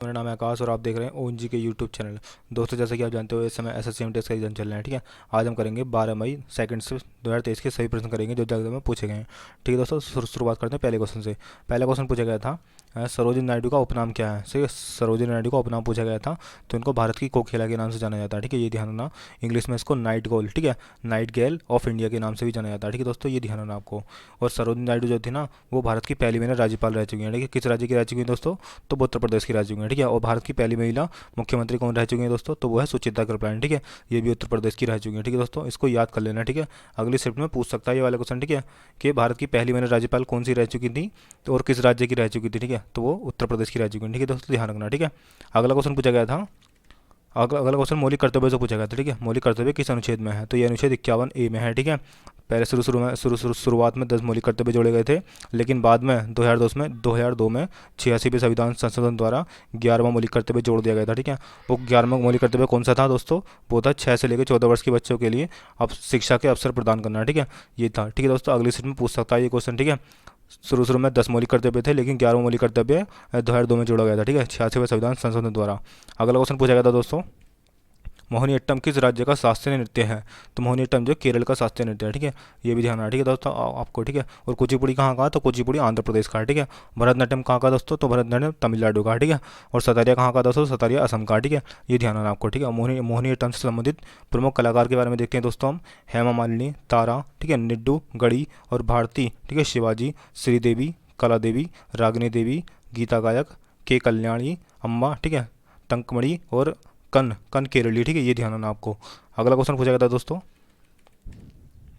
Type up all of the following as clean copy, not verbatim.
मेरा नाम है आकाश और आप देख रहे हैं ओएनजी के यूट्यूब चैनल। दोस्तों, जैसे कि आप जानते हो इस समय एसएससी एमटीएस का एग्जाम चल रहा है। ठीक है, आज हम करेंगे 12 मई सेकंड से 2023 के सभी प्रश्न करेंगे जो एग्जाम में पूछे गए हैं। ठीक है दोस्तों, शुरुआत करते हैं पहले क्वेश्चन से। पहला क्वेश्चन पूछा गया था सरोजिनी नायडू का उपनाम क्या है। सही है, सरोजिनी नायडू का उपनाम पूछा गया था तो इनको भारत की कोकिला के नाम से जाना जाता है। ठीक है, ये ध्यान रखना। इंग्लिश में इसको नाइट गोल, ठीक है, नाइट गेल ऑफ इंडिया के नाम से भी जाना जाता है। ठीक है दोस्तों, ये ध्यान रखना आपको। और सरोजिनी नायडू जो थी ना, वो भारत की पहली महिला राज्यपाल रह चुकी हैं। ठीक है, किस राज्य की रह चुकी हैं दोस्तों? तो वो उत्तर प्रदेश की रह चुकी हैं। ठीक है, और भारत की पहली महिला मुख्यमंत्री कौन रह चुकी हैं दोस्तों? तो वो है सुचित्रा कृपलानी। ठीक है, ये भी उत्तर प्रदेश की रह चुकी हैं। ठीक है दोस्तों, इसको याद कर लेना। ठीक है, अगली शिफ्ट में पूछ सकता है ये वाला क्वेश्चन। ठीक है, कि भारत की पहली महिला राज्यपाल कौन सी रह चुकी थी तो और किस राज्य की रह चुकी थी? ठीक है, तो वो उत्तर प्रदेश की रह चुकी है। ठीक है दोस्तों, ध्यान रखना। ठीक है, अगला क्वेश्चन पूछा गया था, अगला क्वेश्चन मौलिक कर्तव्य से पूछा गया था। ठीक है, मौलिक कर्तव्य किस अनुच्छेद में है? तो ये अनुच्छेद 51A में है। ठीक है, पहले शुरुआत में 10 मौलिक कर्तव्य जोड़े गए थे, लेकिन बाद में 2002 में 86वें संविधान संशोधन द्वारा 11वां मौलिक कर्तव्य जोड़ दिया गया था। ठीक है, वो 11वां मौलिक कर्तव्य कौन सा था दोस्तों? वो था 6 से लेकर 14 वर्ष के बच्चों के लिए अब शिक्षा के अवसर प्रदान करना। ठीक है, ये था। ठीक है दोस्तों, अगली सीट में पूछ सकता है ये क्वेश्चन। ठीक है, शुरू में 10 मौलिक कर्तव्य थे, लेकिन 11वां मौलिक कर्तव्य 2002 में जोड़ा गया था। ठीक है, 86वें संविधान संशोधन द्वारा। अगला क्वेश्चन पूछा गया था दोस्तों, मोहिनीअट्टम किस राज्य का शास्त्रीय नृत्य है? तो मोहिनीअट्टम जो केरल का शास्त्रीय नृत्य है। ठीक है, ये भी ध्यान रखना। ठीक है दोस्तों, आपको। ठीक है, और कुचिपुड़ी कहाँ का? तो कुचिपुड़ी आंध्र प्रदेश का है। ठीक है, भरतनाट्यम कहाँ का दोस्तों? तो भरतनाट्यम तमिलनाडु का है। ठीक है, और सतारिया कहाँ का दोस्तों? सतारिया असम का। ठीक है, ये ध्यान रखना आपको। ठीक है, मोहिनीअट्टम से संबंधित प्रमुख कलाकार के बारे में देखते हैं दोस्तों हम। हेमा मालिनी, तारा, ठीक है, निड्डू, गढ़ी और भारती। ठीक है, शिवाजी, श्रीदेवी, कला देवी, रागिनी देवी, गीता गायक, के कल्याणी, अम्मा, ठीक है, तंकमणि और कन कन केरली। ठीक है, ये ध्यान रखना आपको। अगला क्वेश्चन पूछा गया था दोस्तों,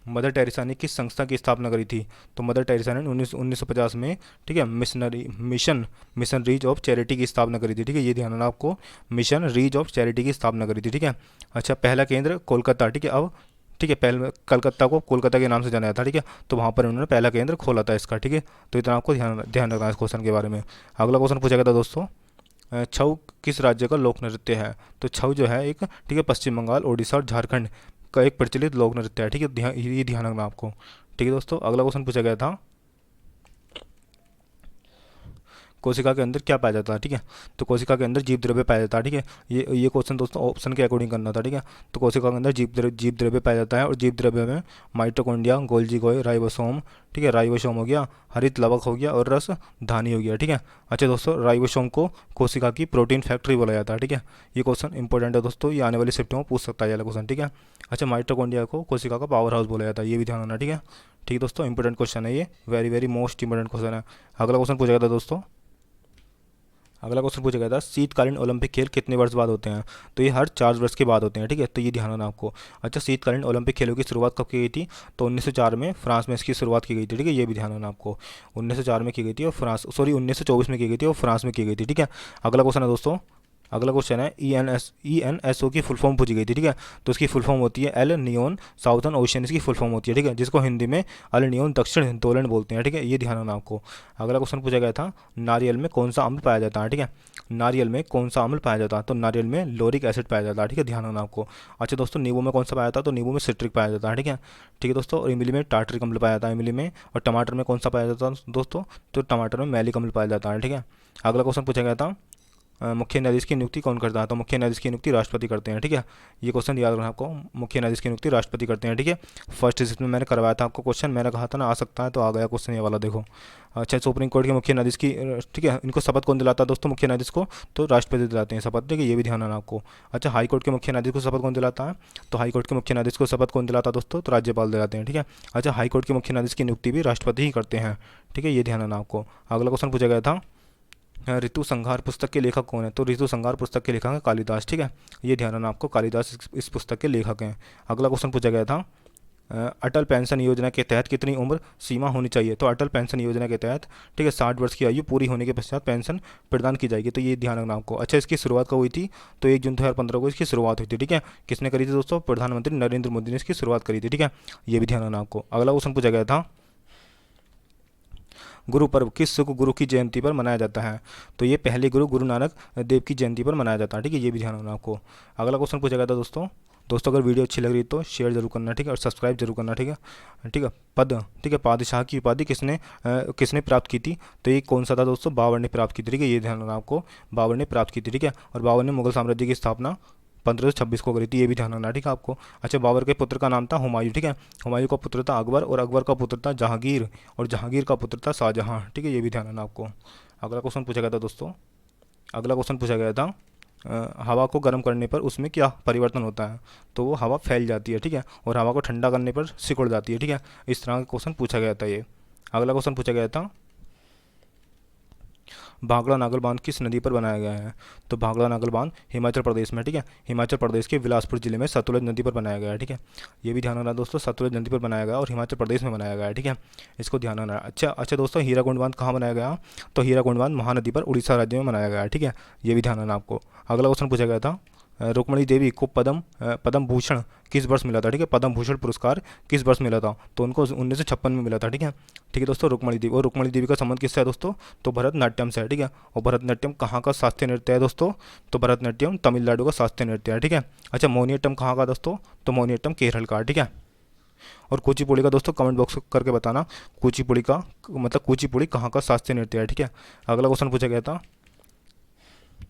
मदर टेरेसा ने किस संस्था की स्थापना करी थी? तो मदर टेरेसा ने 1950 में, ठीक है, मिशन रीच ऑफ चैरिटी की स्थापना करी थी। ठीक है, ये ध्यान रखना आपको, मिशन रीच ऑफ चैरिटी की स्थापना करी थी। ठीक है, अच्छा, पहला केंद्र कोलकाता। ठीक है, अब ठीक है, पहले कलकत्ता को कोलकाता के नाम से जाना जाता है। ठीक है, तो वहाँ पर उन्होंने पहला केंद्र खोला था इसका। ठीक है, तो इतना आपको ध्यान रखना है इस क्वेश्चन के बारे में। अगला क्वेश्चन पूछा गया था दोस्तों, छऊ किस राज्य का लोक नृत्य है? तो छऊ जो है एक, ठीक है, पश्चिम बंगाल, ओडिशा और झारखंड का एक प्रचलित लोक नृत्य है। ठीक है, ये ध्यान रखना आपको। ठीक है दोस्तों, अगला क्वेश्चन पूछा गया था, कोशिका के अंदर क्या पाया जाता है? ठीक है, तो कोशिका के अंदर जीव द्रव्य पाया जाता है। ठीक है, ये क्वेश्चन दोस्तों ऑप्शन के अकॉर्डिंग करना था। ठीक है, तो कोशिका के अंदर जीव द्रव्य पाया जाता है, और जीव द्रव्य में माइटोकॉन्ड्रिया, गोल्जी गोय, राइबोसोम, ठीक है, राइबोसोम हो गया, हरित लवक हो गया और रस धानी हो गया। ठीक है, अच्छा दोस्तों, राइबोसोम को कोशिका की प्रोटीन फैक्ट्री बोला जाता है। ठीक है, ये क्वेश्चन इंपॉर्टेंट है दोस्तों, ये आने वाली शिफ्टों में पूछ सकता है ये क्वेश्चन। ठीक है, अच्छा, माइटोकॉन्ड्रिया को कोशिका का पावर हाउस बोला जाता है, ये भी ध्यान रखना। ठीक है, ठीक है दोस्तों, इंपॉर्टेंट क्वेश्चन है ये, very very most important question है। अगला क्वेश्चन पूछा गया था दोस्तों, अगला क्वेश्चन पूछा गया था, शीतकालीन ओलंपिक खेल कितने वर्ष बाद होते हैं? तो ये हर 4 वर्ष के बाद होते हैं। ठीक है, तो ये ध्यान रखना आपको। अच्छा, शीतकालीन ओलंपिक खेलों की शुरुआत कब की गई थी? तो 1904 में फ्रांस में इसकी शुरुआत की गई थी। ठीक है, ये भी ध्यान रखना आपको। 1904 में की गई थी, और 1924 में की गई थी, और फ्रांस में की गई थी। ठीक है, अगला क्वेश्चन है दोस्तों, अगला क्वेश्चन है, ENSO की फुल फॉर्म पूछी गई थी। ठीक है, तो इसकी फुल फॉर्म होती है एल नियोन साउथर्न ओशियन, इसकी फुल फॉर्म होती है। ठीक है, जिसको हिंदी में अल नियोन दक्षिण दोलन बोलते हैं। ठीक है, ये ध्यान रखना आपको। अगला क्वेश्चन पूछा गया था, नारियल में कौन सा अम्ल पाया जाता है? ठीक है, नारियल में कौन सा अम्ल पाया जाता है? तो नारियल में लोरिक एसिड पाया जाता है। ठीक है, ध्यान रखना आपको। अच्छा दोस्तों, नींबू में कौन सा पाया जाता है? तो नींबू में सिट्रिक पाया जाता है। ठीक है, ठीक है दोस्तों, और इमली में टार्टरिक अम्ल पाया जाता है, इमली में। और टमाटर में कौन सा पाया जाता है दोस्तों? तो टमाटर में मैलिक अम्ल पाया जाता है। ठीक है, अगला क्वेश्चन पूछा गया था, मुख्य न्यायाधीश की नियुक्ति कौन करता है? तो मुख्य न्यायाधीश की नियुक्ति राष्ट्रपति करते हैं। ठीक है, ये क्वेश्चन याद रखना आपको, मुख्य न्यायाधीश की नियुक्ति राष्ट्रपति करते हैं। ठीक है, फर्स्ट शिफ्ट में मैंने करवाया था आपको क्वेश्चन, मैंने कहा था ना आ सकता है, तो आ गया क्वेश्चन ये वाला, देखो। अच्छा, सुप्रीम कोर्ट के मुख्य न्यायाधीश की, ठीक है, इनको शपथ कौन दिलाता है दोस्तों? मुख्य न्यायाधीश को तो राष्ट्रपति दिलाते हैं शपथ। ठीक है, ये भी ध्यान रखना आपको। अच्छा, हाई कोर्ट के मुख्य न्यायाधीश को शपथ कौन दिलाता है? तो हाई कोर्ट के मुख्य न्यायाधीश को शपथ कौन दिलाता है दोस्तों? तो राज्यपाल दिलाते हैं। ठीक है, अच्छा, हाई कोर्ट के मुख्य न्यायाधीश की नियुक्ति भी राष्ट्रपति ही करते हैं। ठीक है, ये ध्यान रखना आपको। अगला क्वेश्चन पूछा गया था, ऋतु संहार पुस्तक के लेखक कौन है? तो ऋतु संहार पुस्तक के लेखक हैं कालिदास। ठीक है, ये ध्यान रखना आपको, कालिदास इस पुस्तक के लेखक हैं। अगला क्वेश्चन पूछा गया था, अटल पेंशन योजना के तहत कितनी उम्र सीमा होनी चाहिए? तो अटल पेंशन योजना के तहत, ठीक है, 60 वर्ष की आयु पूरी होने के पश्चात पेंशन प्रदान की जाएगी। तो ये ध्यान रखना आपको। अच्छा, इसकी शुरुआत कब हुई थी? तो 1 जून 2015 को इसकी शुरुआत हुई थी। ठीक है, किसने करी थी दोस्तों? प्रधानमंत्री नरेंद्र मोदी ने इसकी शुरुआत करी थी। ठीक है, ये भी ध्यान रखना आपको। अगला क्वेश्चन पूछा गया था, गुरु पर्व किस सुख गुरु की जयंती पर मनाया जाता है? तो ये पहले गुरु गुरु नानक देव की जयंती पर मनाया जाता है। ठीक है, ये भी ध्यान रखना आपको। अगला क्वेश्चन पूछा गया था दोस्तों, दोस्तों अगर वीडियो अच्छी लग रही तो शेयर जरूर करना, ठीक है, और सब्सक्राइब जरूर करना, ठीक है, ठीक है। पद, ठीक है, पादशाह की उपाधि किसने प्राप्त की थी? तो ये कौन सा था दोस्तों? बाबर ने प्राप्त की थी, ठीक है, ये ध्यान रखना आपको, बाबर ने प्राप्त की थी, ठीक है। और बाबर ने मुगल साम्राज्य की स्थापना 1526 को करी थी, ये भी ध्यान रखना, ठीक है आपको। अच्छा, बाबर के पुत्र का नाम था हुमायूं, ठीक है, हुमायूं का पुत्र था अकबर, और अकबर का पुत्र था जहांगीर, और जहांगीर का पुत्र था शाहजहां, ठीक है, ये भी ध्यान रखना आपको। अगला क्वेश्चन पूछा गया था दोस्तों, अगला क्वेश्चन पूछा गया था हवा को गर्म करने पर उसमें क्या परिवर्तन होता है? तो वो हवा फैल जाती है, ठीक है, और हवा को ठंडा करने पर सिकुड़ जाती है, ठीक है। इस तरह का क्वेश्चन पूछा गया था ये। अगला क्वेश्चन पूछा गया था भाखड़ा नागल बांध किस नदी पर बनाया गया है? तो भाखड़ा नागल बांध हिमाचल प्रदेश में, ठीक है, हिमाचल प्रदेश के बिलासपुर जिले में सतलुज नदी पर बनाया गया है, ठीक है, ये भी ध्यान रखना दोस्तों, सतलुज नदी पर बनाया गया और हिमाचल प्रदेश में बनाया गया है, ठीक है, इसको ध्यान रखना। अच्छा अच्छा दोस्तों, हीराकुंड बांध कहाँ बनाया गया? तो हीराकुंड बांध महानदी पर उड़ीसा राज्य में बनाया गया है, ठीक है, ये भी ध्यान रखना आपको। अगला क्वेश्चन पूछा गया था रुक्मणी देवी को पद्म भूषण किस वर्ष मिला था? ठीक है, पद्म भूषण पुरस्कार किस वर्ष मिला था? तो उनको 1956 में मिला था, ठीक है, ठीक है दोस्तों, रुक्मणी देवी। और रुक्मणी देवी का संबंध किससे है दोस्तों? तो भरतनाट्यम से है, ठीक है। और भरतनाट्यम कहाँ का शास्त्रीय नृत्य है दोस्तों? तो भरतनाट्यम तमिलनाडु का शास्त्रीय नृत्य है, ठीक है। अच्छा, मोहिनीअट्टम कहाँ का दोस्तों? तो मोहिनीअट्टम केरल का, ठीक है। और कुचिपुड़ी का दोस्तों कमेंट बॉक्स करके बताना, कुचिपुड़ी का मतलब कुचिपुड़ी कहाँ का शास्त्रीय नृत्य है, ठीक है। अगला क्वेश्चन पूछा गया था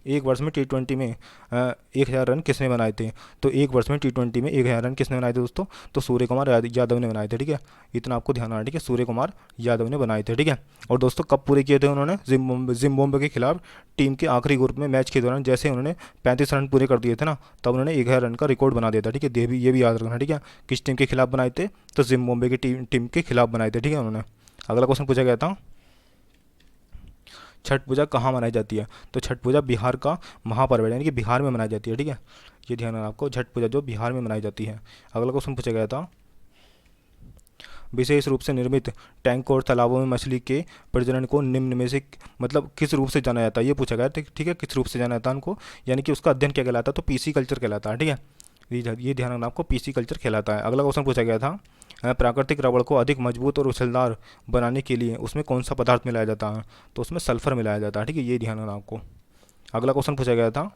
एक वर्ष में T20 में 1000 रन किसने बनाए थे? तो एक वर्ष में T20 में 1000 रन किसने बनाए थे दोस्तों? तो सूर्य कुमार यादव ने बनाए थे, ठीक है, इतना आपको ध्यान रखना, ठीक है, सूर्य कुमार यादव ने बनाए थे, ठीक है। और दोस्तों कब पूरे किए थे उन्होंने? जिम्बाब्वे के खिलाफ टीम के आखिरी ग्रुप में मैच के दौरान जैसे उन्होंने 35 रन पूरे कर दिए थे ना, तब उन्होंने 1000 रन का रिकॉर्ड बना दिया था, ठीक है, ये भी याद रखना, ठीक है। किस टीम के खिलाफ बनाए थे? तो जिम्बाब्वे की टीम के खिलाफ बनाए थे, ठीक है उन्होंने। अगला क्वेश्चन पूछा गया था छठ पूजा कहाँ मनाई जाती है? तो छठ पूजा बिहार का महापर्व है, यानी कि बिहार में मनाई जाती है, ठीक है, ये ध्यान रखना आपको, छठ पूजा जो बिहार में मनाई जाती है। अगला क्वेश्चन पूछा गया था विशेष रूप से निर्मित टैंक और तालाबों में मछली के प्रजनन को निम्न में से मतलब किस रूप से जाना जाता है? ये पूछा गया, ठीक है, किस रूप से जाना जाता है उनको, यानी कि उसका अध्ययन क्या कहलाता है? तो पीसी कल्चर कहलाता है, ठीक है, ये ध्यान रखना आपको, पीसी कल्चर कहलाता है। अगला क्वेश्चन पूछा गया था प्राकृतिक रबड़ को अधिक मजबूत और उछलदार बनाने के लिए उसमें कौन सा पदार्थ मिलाया जाता है? तो उसमें सल्फर मिलाया जाता है, ठीक है, ये ध्यान रखना आपको। अगला क्वेश्चन पूछा गया था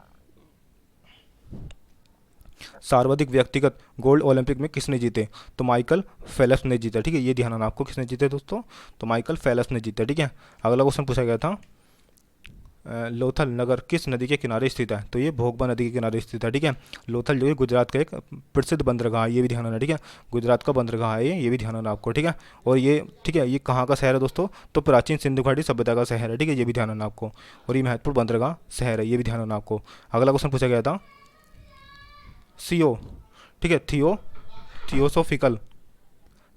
सर्वाधिक व्यक्तिगत गोल्ड ओलंपिक में किसने जीते? तो माइकल फेल्प्स ने जीता, ठीक है, ये ध्यान रखना आपको, किसने जीते दोस्तों? तो माइकल फेल्प्स ने जीता, ठीक है। अगला क्वेश्चन पूछा गया था लोथल नगर किस नदी के किनारे स्थित है? तो ये भोगबा नदी के किनारे स्थित है, ठीक है। लोथल जो है गुजरात का एक प्रसिद्ध बंदरगाह है, ये भी ध्यान रखना, ठीक है, गुजरात का बंदरगाह है ये भी ध्यान रखना आपको, ठीक है। और ये ठीक है, ये कहाँ का शहर है दोस्तों? तो प्राचीन सिंधु घाटी सभ्यता का शहर है, ठीक है, ये भी ध्यान रखना आपको। और ये महत्वपूर्ण बंदरगाह शहर है, ये भी ध्यान रखना आपको। अगला क्वेश्चन पूछा गया था सीओ, ठीक है, थियोसोफिकल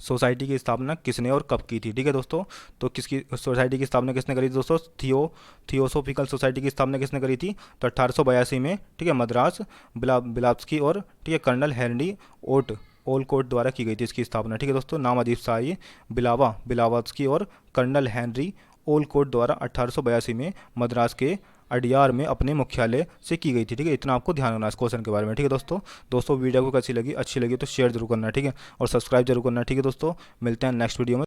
सोसाइटी की स्थापना किसने और कब की थी? ठीक है दोस्तों, तो किसकी सोसाइटी की स्थापना किसने करी थी दोस्तों? थियोसोफिकल सोसाइटी की स्थापना किसने करी थी? तो 1882 में, ठीक है, मद्रास बिलाप्सकी और ठीक है कर्नल हेनरी ओलकोट द्वारा की गई थी इसकी स्थापना, ठीक है दोस्तों, नाम अजीब सा ये बिलावात्स्की और कर्नल हेनरी ओलकोट द्वारा 1882 में मद्रास के अडियार में अपने मुख्यालय से की गई थी, ठीक है, इतना आपको ध्यान रखना इस क्वेश्चन के बारे में, ठीक है दोस्तों वीडियो को कैसी लगी, अच्छी लगी तो शेयर जरूर करना, ठीक है, और सब्सक्राइब जरूर करना, ठीक है दोस्तों, मिलते हैं नेक्स्ट वीडियो में।